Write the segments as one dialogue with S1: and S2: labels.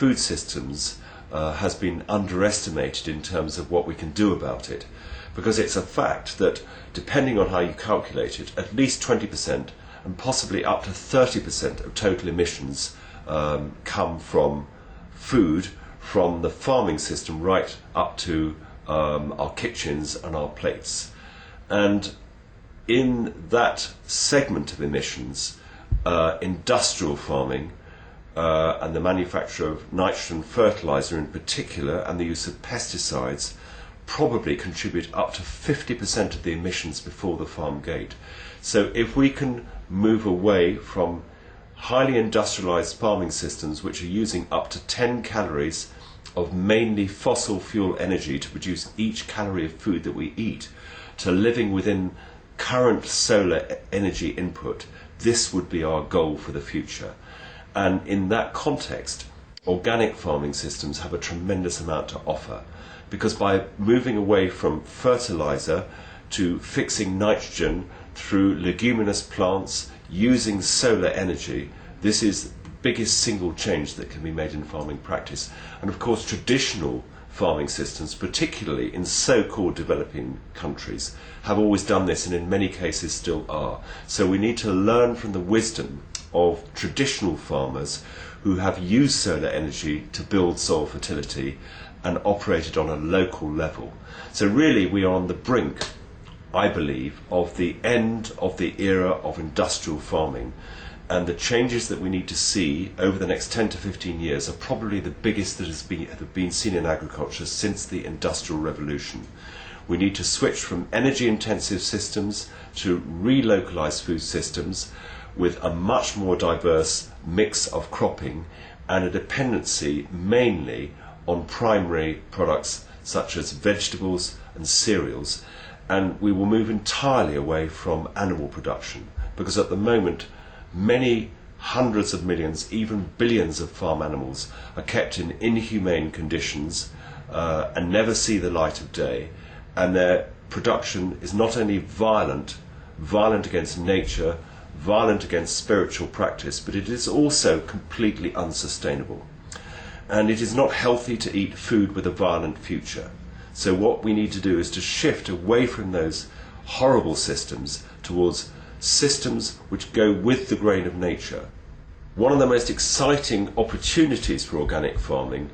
S1: food systems has been underestimated in terms of what we can do about it, because it's a fact that, depending on how you calculate it, at least 20% and possibly up to 30% of total emissions come from food, from the farming system right up to our kitchens and our plates. And in that segment of emissions, industrial farming and the manufacture of nitrogen fertilizer in particular, and the use of pesticides, probably contribute up to 50% of the emissions before the farm gate. So if we can move away from highly industrialized farming systems which are using up to 10 calories of mainly fossil fuel energy to produce each calorie of food that we eat, to living within current solar energy input, this would be our goal for the future. And in that context, organic farming systems have a tremendous amount to offer, because by moving away from fertilizer to fixing nitrogen through leguminous plants using solar energy, this is the biggest single change that can be made in farming practice. And of course, traditional farming systems, particularly in so-called developing countries, have always done this, and in many cases still are. So we need to learn from the wisdom of traditional farmers who have used solar energy to build soil fertility and operated on a local level. So really we are on the brink, I believe, of the end of the era of industrial farming, and the changes that we need to see over the next 10 to 15 years are probably the biggest that have been seen in agriculture since the Industrial Revolution. We need to switch from energy intensive systems to relocalized food systems with a much more diverse mix of cropping and a dependency mainly on primary products such as vegetables and cereals. And we will move entirely away from animal production, because at the moment many hundreds of millions, even billions of farm animals are kept in inhumane conditions and never see the light of day, and their production is not only violent against nature, violent against spiritual practice, but it is also completely unsustainable. And it is not healthy to eat food with a violent future. So what we need to do is to shift away from those horrible systems towards systems which go with the grain of nature. One of the most exciting opportunities for organic farming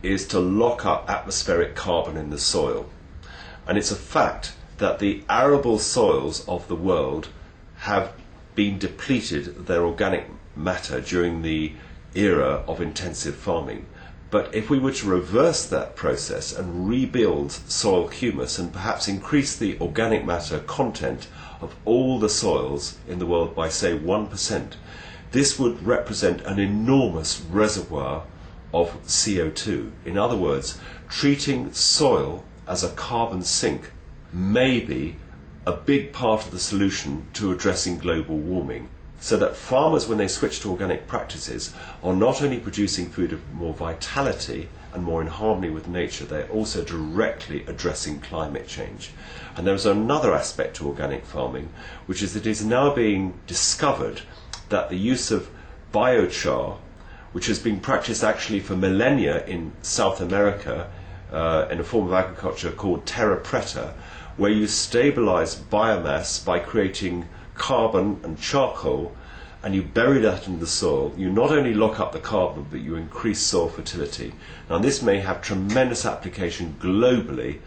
S1: is to lock up atmospheric carbon in the soil. And it's a fact that the arable soils of the world have been depleted of their organic matter during the era of intensive farming. But if we were to reverse that process and rebuild soil humus and perhaps increase the organic matter content of all the soils in the world by, say, 1%, this would represent an enormous reservoir of CO2. In other words, treating soil as a carbon sink may be a big part of the solution to addressing global warming. So that farmers, when they switch to organic practices, are not only producing food of more vitality and more in harmony with nature, they're also directly addressing climate change. And there's another aspect to organic farming, which is that it is now being discovered that the use of biochar, which has been practiced actually for millennia in South America in a form of agriculture called terra preta, where you stabilize biomass by creating carbon and charcoal, and you bury that in the soil, you not only lock up the carbon, but you increase soil fertility. Now this may have tremendous application globally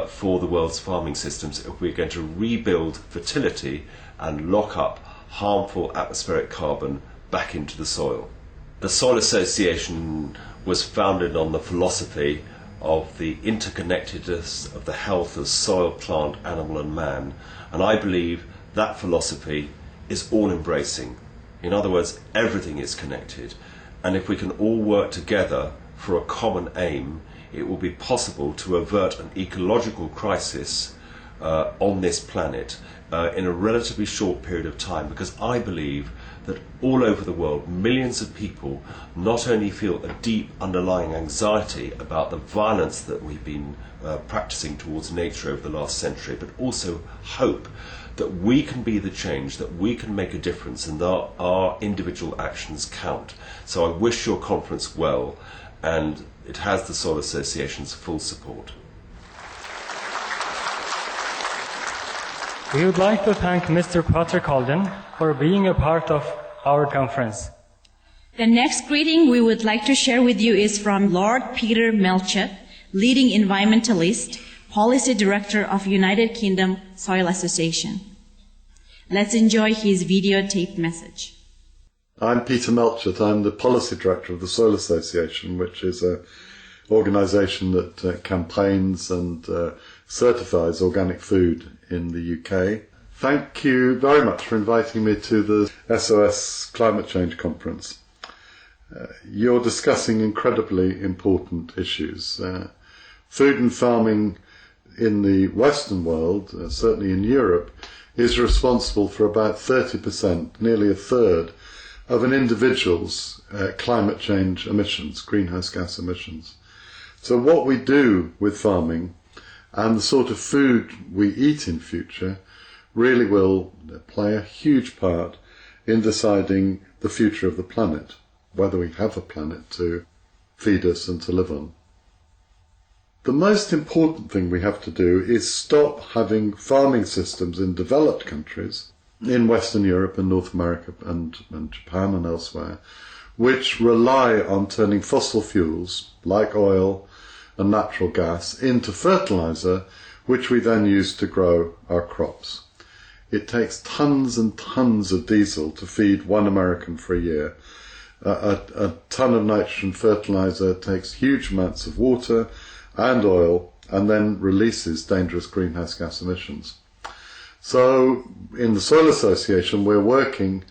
S1: for the world's farming systems if we're going to rebuild fertility and lock up harmful atmospheric carbon back into the soil. The Soil Association was founded on the philosophy of the interconnectedness of the health of soil, plant, animal and man, and I believe that philosophy is all-embracing. In other words, everything is connected, and if we can all work together for a common aim, it will be possible to avert an ecological crisis on this planet in a relatively short period of time, because I believe that all over the world millions of people not only feel a deep underlying anxiety about the violence that we've been practicing towards nature over the last century, but also hope that we can be the change, that we can make a difference, and that our individual actions count. So I wish your conference well, and it has the Soil Association's full support.
S2: We would like to thank Mr. Patrick Holden for being a part of our conference.
S3: The next greeting we would like to share with you is from Lord Peter Melchett, leading environmentalist, Policy Director of United Kingdom Soil Association. Let's enjoy his videotaped message.
S4: I'm Peter Melchett. I'm the Policy Director of the Soil Association, which is an organisation that campaigns and certifies organic food in the UK. Thank you very much for inviting me to the SOS Climate Change Conference. You're discussing incredibly important issues. Food and farming in the Western world, certainly in Europe, is responsible for about 30%, nearly a third, of an individual's climate change emissions, greenhouse gas emissions. So what we do with farming and the sort of food we eat in future really will play a huge part in deciding the future of the planet, whether we have a planet to feed us and to live on. The most important thing we have to do is stop having farming systems in developed countries, in Western Europe and North America and Japan and elsewhere, which rely on turning fossil fuels, like oil and natural gas, into fertilizer, which we then use to grow our crops. It takes tons and tons of diesel to feed one American for a year. A ton of nitrogen fertilizer takes huge amounts of water and oil and then releases dangerous greenhouse gas emissions. So in the Soil Association we're working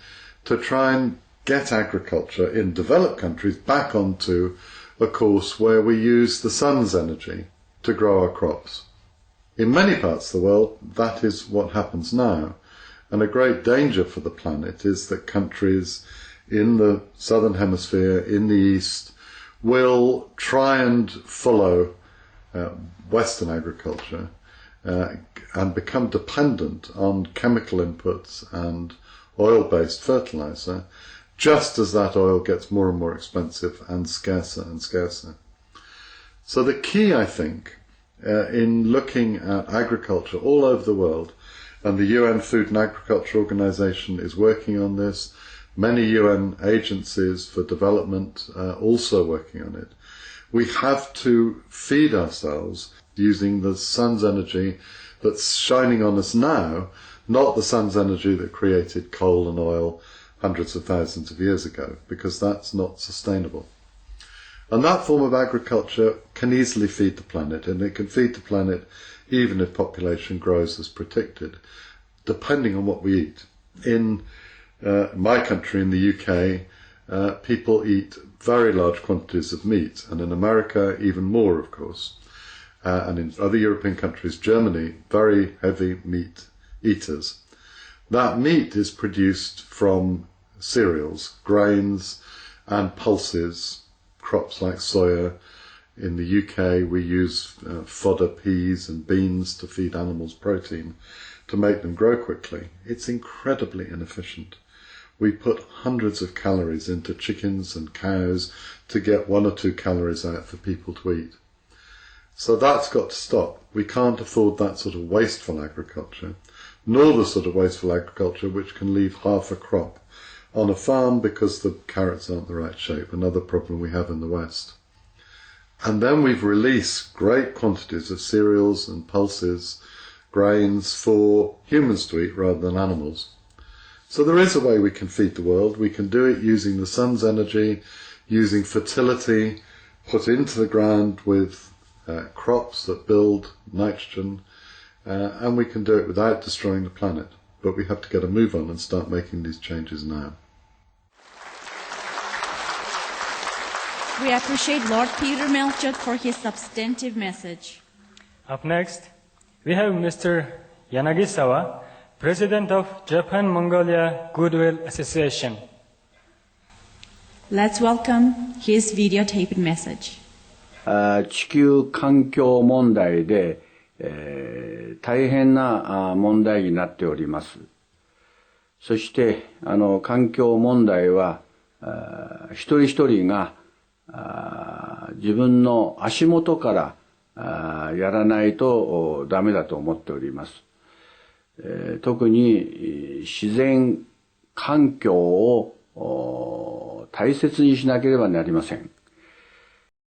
S4: to try and get agriculture in developed countries back onto a course where we use the sun's energy to grow our crops. In many parts of the world that is what happens now, and a great danger for the planet is that countries in the southern hemisphere, in the east, will try and follow Western agriculture and become dependent on chemical inputs and oil-based fertilizer, just as that oil gets more and more expensive and scarcer. So the key, I think, in looking at agriculture all over the world, and the UN Food and Agriculture Organization is working on this, many UN agencies for development are also working on it. We have to feed ourselves using the sun's energy that's shining on us now, not the sun's energy that created coal and oil hundreds of thousands of years ago, because that's not sustainable. And that form of agriculture can easily feed the planet, and it can feed the planet even if population grows as predicted, depending on what we eat. In my country, in the UK, people eat very large quantities of meat, and in America even more, of course, and in other European countries, Germany, very heavy meat eaters. That meat is produced from cereals, grains and pulses, crops like soya. In the UK we use fodder peas and beans to feed animals protein to make them grow quickly. It's incredibly inefficient. We put hundreds of calories into chickens and cows to get 1 or 2 calories out for people to eat. So that's got to stop. We can't afford that sort of wasteful agriculture, nor the sort of wasteful agriculture which can leave half a crop on a farm because the carrots aren't the right shape, another problem we have in the West. And then we've released great quantities of cereals and pulses, grains for humans to eat rather than animals. So there is a way we can feed the world. We can do it using the sun's energy, using fertility put into the ground with crops that build nitrogen, and we can do it without destroying the planet. But we have to get a move on and start making these changes now.
S3: We appreciate Lord Peter Melchett for his substantive message.
S2: Up next, we have Mr. Yanagisawa, President of Japan-Mongolia Goodwill Association.
S3: Let's welcome his videotaped message.
S5: 地球環境問題で、大変な問題になっております。そして環境問題は一人一人が自分の足元からやらないとダメだと思っております。特に自然環境を大切にしなければなりません。